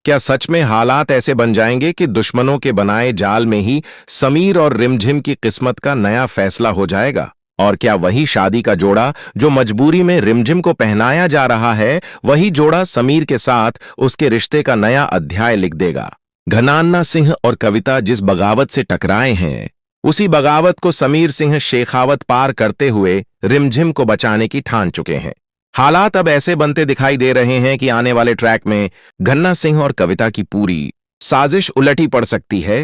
क्या सच में हालात ऐसे बन जाएंगे कि दुश्मनों के बनाए जाल में ही समीर और रिमझिम की किस्मत का नया फैसला हो जाएगा? और क्या वही शादी का जोड़ा जो मजबूरी में रिमझिम को पहनाया जा रहा है, वही जोड़ा समीर के साथ उसके रिश्ते का नया अध्याय लिख देगा? घनान्ना सिंह और कविता जिस बगावत से टकराए हैं, उसी बगावत को समीर सिंह शेखावत पार करते हुए रिमझिम को बचाने की ठान चुके हैं। हालात अब ऐसे बनते दिखाई दे रहे हैं कि आने वाले ट्रैक में घन्ना सिंह और कविता की पूरी साजिश उलटी पड़ सकती है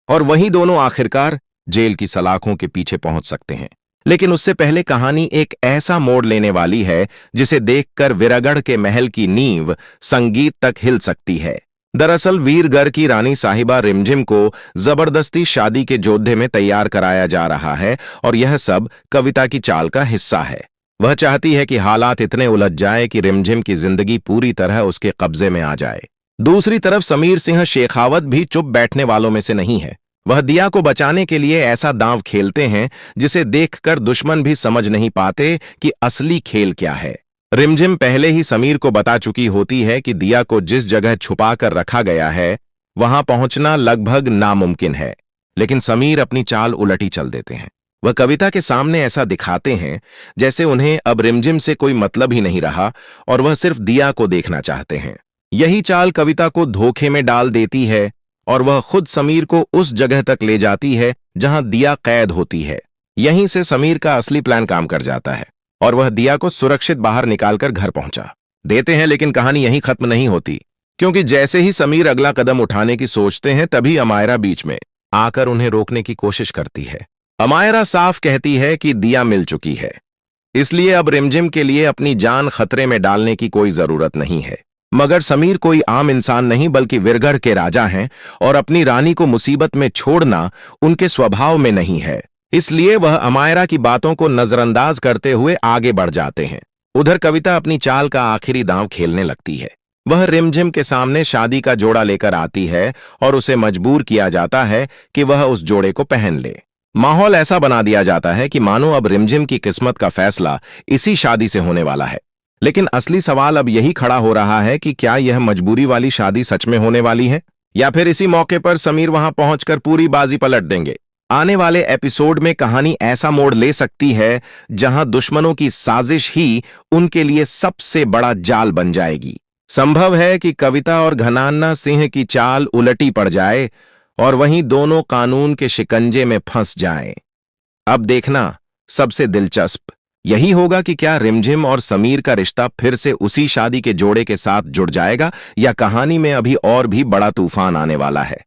और वही दोनों आखिरकार जेल की सलाखों के पीछे पहुंच सकते हैं। लेकिन उससे पहले कहानी एक ऐसा मोड़ लेने वाली है जिसे देखकर विरगढ़ के महल की नींव संगीत तक हिल सकती है। दरअसल वीरगढ़ की रानी साहिबा रिमझिम को जबरदस्ती शादी के जोधे में तैयार कराया जा रहा है और यह सब कविता की चाल का हिस्सा है। वह चाहती है कि हालात इतने उलझ जाए कि रिमझिम की जिंदगी पूरी तरह उसके कब्जे में आ जाए। दूसरी तरफ समीर सिंह शेखावत भी चुप बैठने वालों में से नहीं है। वह दिया को बचाने के लिए ऐसा दांव खेलते हैं जिसे देखकर दुश्मन भी समझ नहीं पाते कि असली खेल क्या है। रिमझिम पहले ही समीर को बता चुकी होती है कि दिया को जिस जगह छुपा कर रखा गया है वहां पहुंचना लगभग नामुमकिन है, लेकिन समीर अपनी चाल उलटी चल देते हैं। वह कविता के सामने ऐसा दिखाते हैं जैसे उन्हें अब रिमझिम से कोई मतलब ही नहीं रहा और वह सिर्फ दिया को देखना चाहते हैं। यही चाल कविता को धोखे में डाल देती है और वह खुद समीर को उस जगह तक ले जाती है जहां दिया कैद होती है। यहीं से समीर का असली प्लान काम कर जाता है और वह दिया को सुरक्षित बाहर निकालकर घर पहुंचा देते हैं। लेकिन कहानी यहीं खत्म नहीं होती, क्योंकि जैसे ही समीर अगला कदम उठाने की सोचते हैं तभी अमायरा बीच में आकर उन्हें रोकने की कोशिश करती है। अमायरा साफ कहती है कि दिया मिल चुकी है, इसलिए अब रिमझिम के लिए अपनी जान खतरे में डालने की कोई जरूरत नहीं है। मगर समीर कोई आम इंसान नहीं बल्कि विरगढ़ के राजा हैं और अपनी रानी को मुसीबत में छोड़ना उनके स्वभाव में नहीं है। इसलिए वह अमायरा की बातों को नजरअंदाज करते हुए आगे बढ़ जाते हैं। उधर कविता अपनी चाल का आखिरी दांव खेलने लगती है। वह रिमझिम के सामने शादी का जोड़ा लेकर आती है और उसे मजबूर किया जाता है कि वह उस जोड़े को पहन ले। माहौल ऐसा बना दिया जाता है कि मानो अब रिमझिम की किस्मत का फैसला इसी शादी से होने वाला है। लेकिन असली सवाल अब यही खड़ा हो रहा है कि क्या यह मजबूरी वाली शादी सच में होने वाली है, या फिर इसी मौके पर समीर वहां पहुंचकर पूरी बाजी पलट देंगे। आने वाले एपिसोड में कहानी ऐसा मोड़ ले सकती है जहां दुश्मनों की साजिश ही उनके लिए सबसे बड़ा जाल बन जाएगी। संभव है कि कविता और घनान्ना सिंह की चाल उलटी पड़ जाए और वहीं दोनों कानून के शिकंजे में फंस जाएं। अब देखना सबसे दिलचस्प यही होगा कि क्या रिमझिम और समीर का रिश्ता फिर से उसी शादी के जोड़े के साथ जुड़ जाएगा या कहानी में अभी और भी बड़ा तूफान आने वाला है।